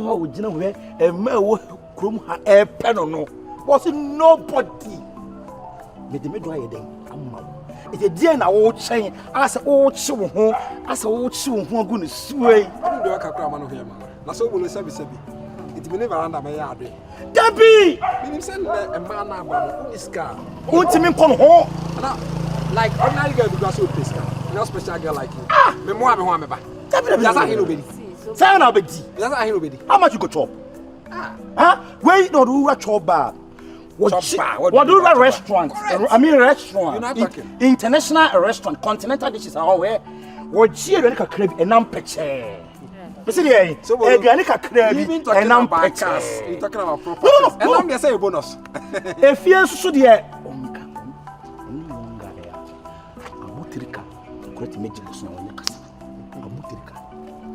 Ama ojina we e ma wo krom ha e pe no was nobody. Me de me do aye den amma. It a dear na wo chen as wo chi wo ho as wo chi wo ho agu ne suwe. Do aka kra ma no hia ma. Na so bolo sabi. It me never under my yard. Debbie! Meaning send a man about this car. Ultimate come home. Like ordinary girl do so this car. No special girl like you. Me mo me ba. That's how he no be. Say na be di. That's how he no be. How much you go chop? Huh? Wait, no do chop bar. What do a restaurant? I mean restaurant. International restaurant, continental dishes are where what cheer and crab and picture. So Adriana crab and pictures. You talking about properties. And I'm gonna say a bonus. If you so dear Abutrika, great magic was no one. Abutrika.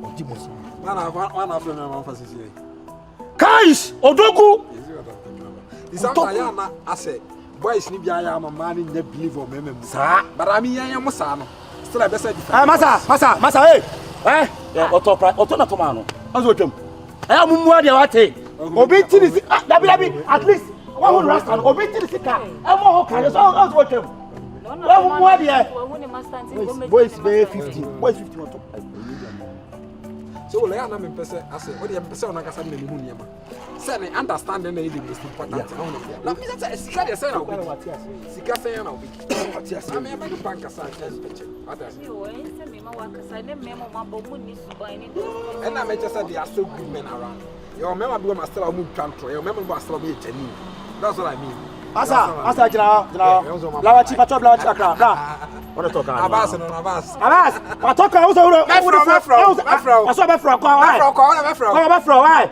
Or Jimos. One of them emphasis. Guys, Odogu. I say, boys, need I am a man in the believe or memory. But I mean, I am a son. Still, I best say, Massa, eh? Autonomano. As with him. I am more than what take. Obey to this, at least one rest and obey to the car. I'm more kind of all with him. Boys, 50. Boys, 50. So, I am in person. I say, what do you person? I can send me. Say, understanding the most important. Now, Mr. Sika, say, Sika, say, I mean, I'm a banker, and I just said, there are so good men around. Your member must still move country. Your member must still be a genuine. That's what I mean. Asa, Blawa Chipa, Blawa Chakra. What are you talking about? Abbas. I talk also. I saw Befro.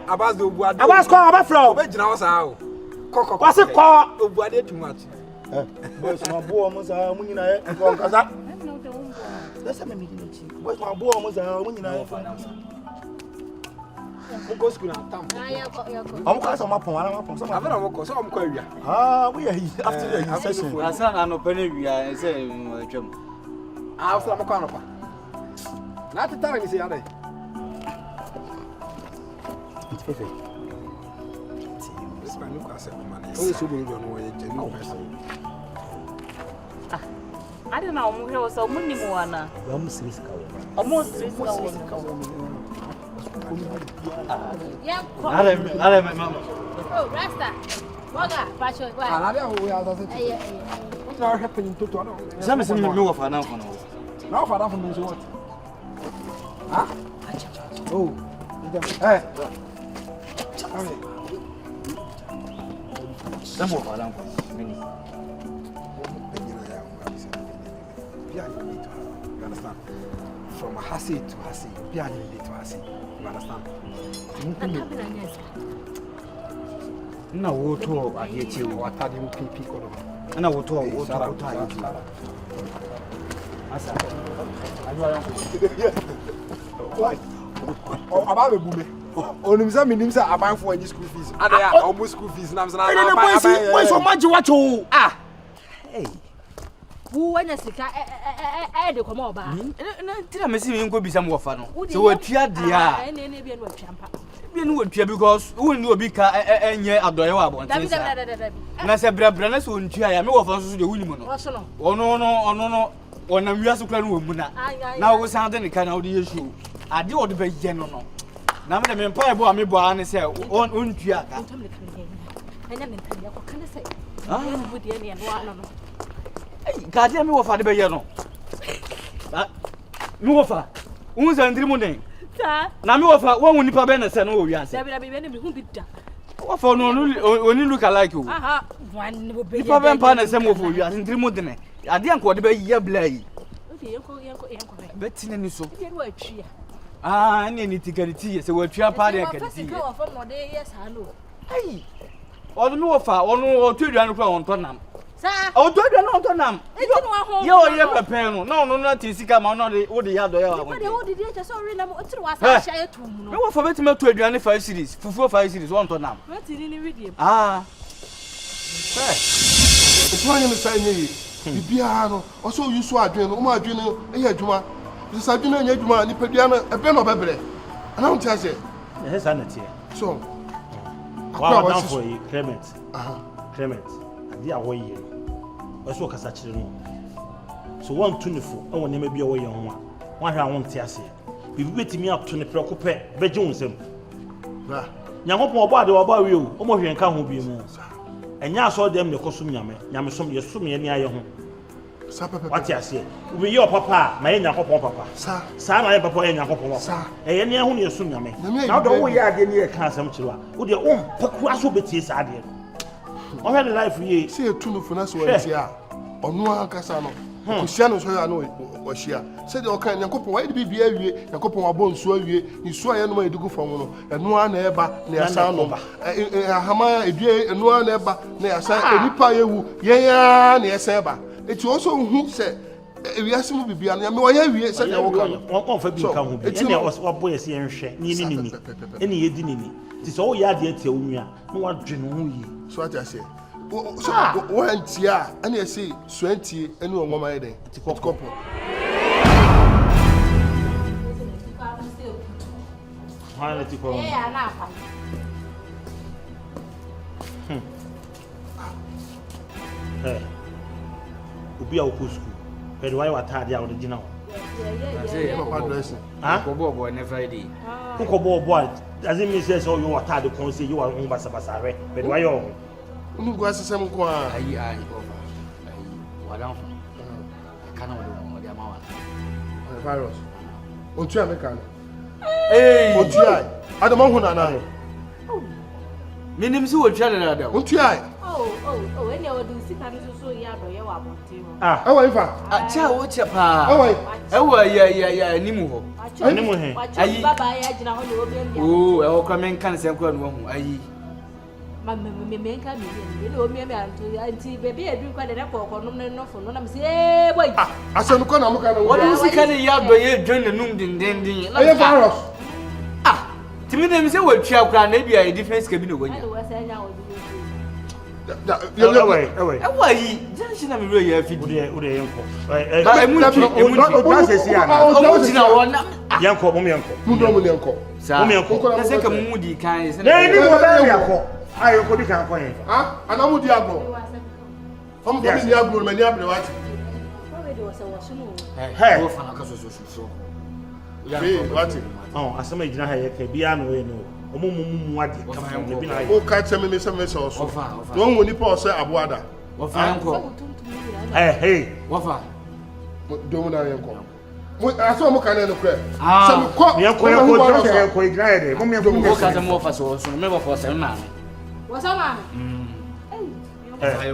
Abbas do what? Abbas call Befro. What's it called? What too much? What's my boy? Munina. That's a minute. What's my boy? Munina. Go school and town. I'm going to my phone. I'm going to some query. We are after the session. I said, I'm not penny. I say, I'll stop a corner. Not the time is the other. It's perfect. This man, look, I said, man, always will go on. I don't know who was so many more. Almost 3 yeah, Rasta. Waga, Pacho. What's not happening to Tono? Something you know of an alpha. Now, for that, what? Huh? Oh, hey. Some of our uncle. You understand? From Hasi to Hasi, Piani to Hasi. You understand? No, what to I get you what are you people? And I will talk what I about a boom. On himself, means I buy for any school fees. And they are almost school fees. Why so much what you? Ah, hey. Who when I say I come over? Did I miss him go be some waffle? So what you are dear? You know because who knew a big car and yet ADWOA. And I said, Brabranus wouldn't try me off the women. Oh, no. When I'm just a clan woman. Now was something kind of the issue. I do the best general. Now I'm a empire boy, me boy, and say, on Tia. God, me offer the Bayano. No offer. Who's on the morning? Now, me offer one when you pay and oh, yes. What for no only look alike you? Aha, one will be a partner, some of you are in the morning. I didn't quite be a blade. Betting and so. Ah, I need to get it here, so what your party can see. Yes, I know. Hey, or no offer, or no 2 on Tonam. Oh, don't you know Tonam? You're a pen. No, not to see come on the ADWOA. What did you just already know what I share to? No, for me to make 25 series, for 5 series, one Tonam. What did you read? Ah, it's one of the same. Piano, also you saw a dream, my dream, a year to my. This I do not yet, man, Nipiana, a pen of a bread. I don't tell you. Yes, sanity. so. Wow, down for you, Clement. Clement. They are way. Also, Casachino. So 124, I want to be away on one. One I won't tell you. Be waiting me up to the preoccupy, Bejones. Yamopo about you, almost you can't be more. And ya saw them the costume Yamasum, you assume any eye home. What you say? We your papa, my young papa. Sir, my papa and your papa. Sir, and you only assume me. Now don't we are getting a cancer with your own Pacuaso Betis idea. I had a life ye. See a tune for us, here. Or no Casano. Cristiano, so I know was here. Said, okay, Yacopo, why did be a Yacopo bone so you saw I know to go from one, and no one ever near San Nova. Hamaya, a day, and no one ever near San Nipa, yeah, near Seba. It's also who said, we asked him to be beyond. I mean, we said, one for become. It's what boys here and share. Any dinny. It's all ya dear tell me. No one dream. So I say. So, one tear, and I say, 20, and no one my day. It's a couple. Be a school. But why what had the original? Boy, never idea. Cook boy, doesn't mean says, oh, you are tired of conceit, you are on Basabasare. But why you? Who goes to some qua? I cannot do the amount. Virus. Won't you make Hey, won't you? I don't know who I Minimum would tell another. Won't you? Oh, and you do sit and so yeah, but you are a child, what's your pa? Oh, yeah, Nimu. Oh, I'll come and cancel one. I make a million, baby, I do quite a report, no, for no, I'm saying, wait. I said, what is the kind of yard by you join the noon in Dandy? Ah, to me, them say, well, child, maybe a difference can be when you were saying, away, Junction, I'm really a figure. I could become quiet. And I'm with Diablo. I'm going to Diablo, many of the white. Hey, oh, I some age now, Biano, oh, catch me some vessels. Don't when you pass a water. Hey, what? Don't know. I saw more kind of crap. Some caught me a quite glad. More for so never for some man. What's up, man? Hey,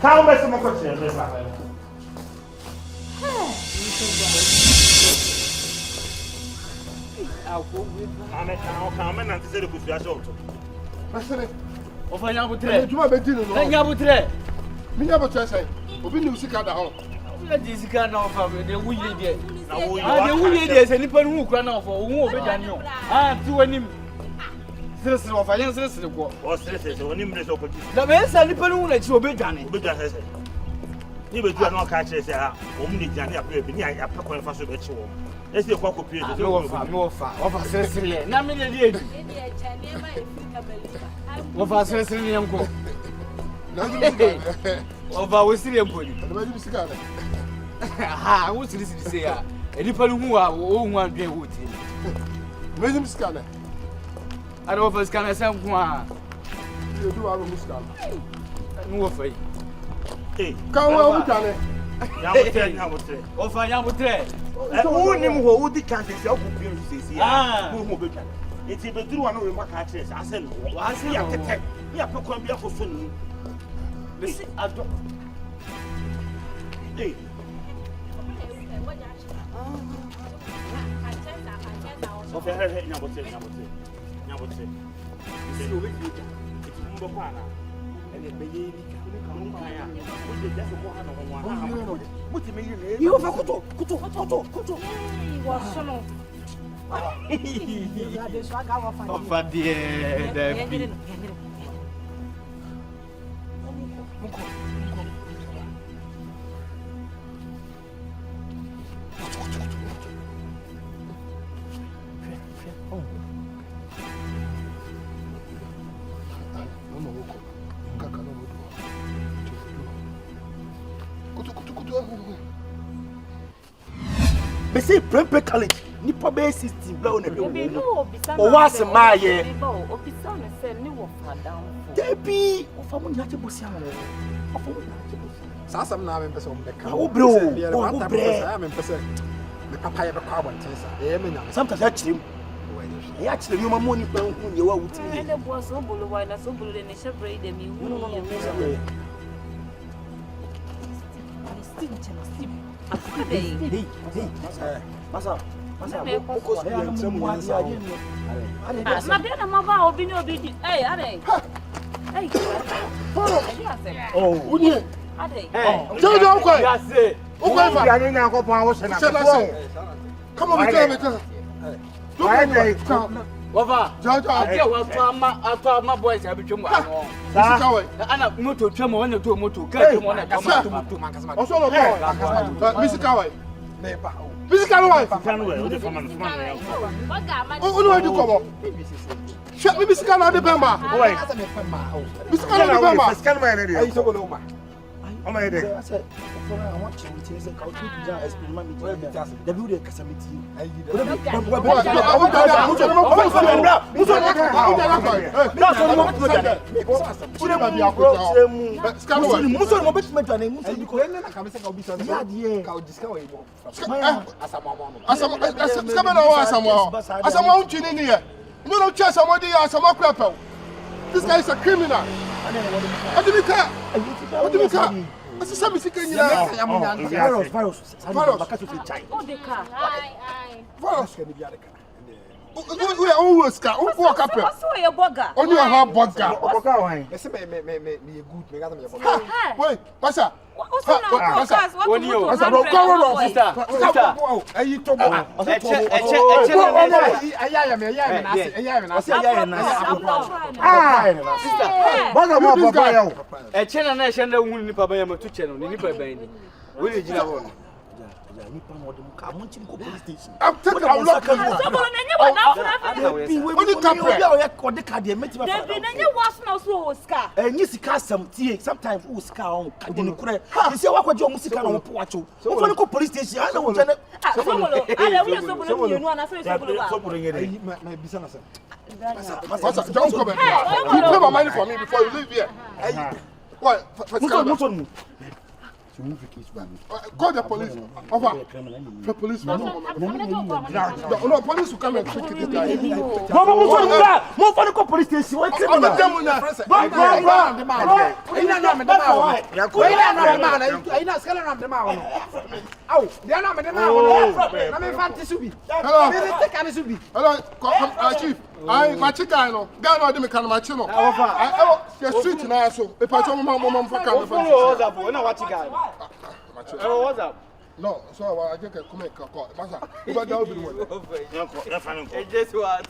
how much more question? I'll come and say the good result. Of I have to do my bedroom. I have to me never say, we knew sick at the home. This can now from the woody day. The woody days, and people who can now for who will be done. Ah, to him. Citizen of Alliance or citizens or numerous opportunities. The best and people who let you be done. You will not catch us only Johnny up here. I have to call for so much. Let's see what could be no far of a Cecilia. Now, many of us, Cecilia. Of our Cecilia. I was listening to say, and people who are all one day wood. William Scanner. I don't know if can I say one. You do our Muscal. No afraid. Hey, come on, Johnny. Of I am with trade. Who knew who the country self says, ah, who will be done. It's a true one of my catches. I said, I see a tech. You have to come here for soon. Listen, I don't. Hey. Okay, hey, number 10. It's Mubapana. And the baby you have a kuto. He was so Be say Prempe College. Nipa be 16 blow na be. O was my ye. Officer me say ni wo fa down. Debi, o fa mo nya che bosia mo. O fa mo nya che bosia. Sasam na me pese o mbeka. O bro, o bre. Me pese me papa ye be kwa abontensa. E me nya. Sometimes I chim. E a chim ma mo ni pa hu ye wa wuti ni. Ene bo Sobolo wa na Sobolo de ne shebre de mi hu. No. Hey. Masa. Ko so ye ntrem mu nsa. Ma de na ma ba obi ni obi di. Hey, are. Hey. Oh, unye. Are. Jojo ko. Ya say. O ko fa. Ya ni na ko pa wo se na. Come on, me tell. Wafa. Jojo. Ade wa ma boys abetwem ano. Sika Ana moto twem wona to moto ka twem wona ka moto mankasa. o so lo ko. Misika wa. Me ba. Misika wa. Kan we o de fama no. O no do ko bo. Sha me misika na de bemba. Oi. Misika na de bemba. Scan my area. Ayi so lo ma. O my area. I said, I want you to say, "I'll take you down." Experiment me. The building casamity. This guy is a criminal. What do you care? What do you care? What's the same as you can Virus. Oh, the car. Virus can be a car. We are always car. Who are couple? What's your burger? Only a hot burger. Oboka wine. Let's say, me good. Me got me. Wait, Masha. What's on our cars? What do you want? Police station. I'm taking a look. Sometimes we scar on Cadino. You see what you music on Poacho. So go police station. I know what Don't come back. You pay my money for me before you leave here. What? Call the police. Over. The police. No, police will come and check this guy. Move on to police station. What's the Chief. My chicken, Ghana, the mechanic, the street now, so if I told my mom for coming. What's up? No, so I just come and call. But that will be one. It just what?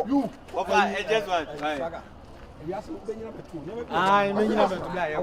You. It just what? I mean, you have to die.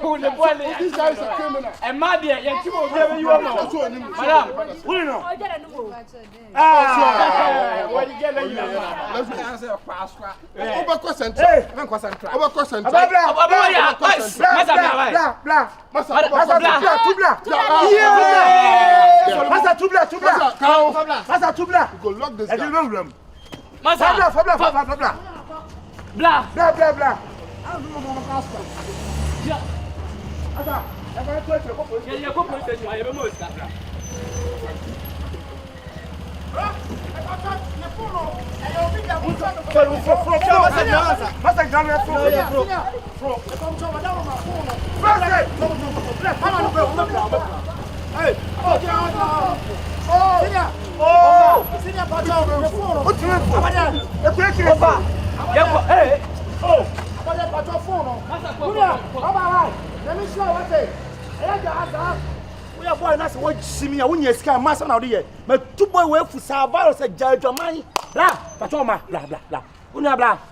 Oh, the boy, this guy is a criminal. And my dear, you will you are not. Madam, we know. What you get? Let's answer a fast crack. Over question. Over question. Masa We are boy, that's what see me. I wouldn't escape master now. But 2 boy, we for Savaro said, Judge, your money. Blah, but blah, blah, blah. Una blah.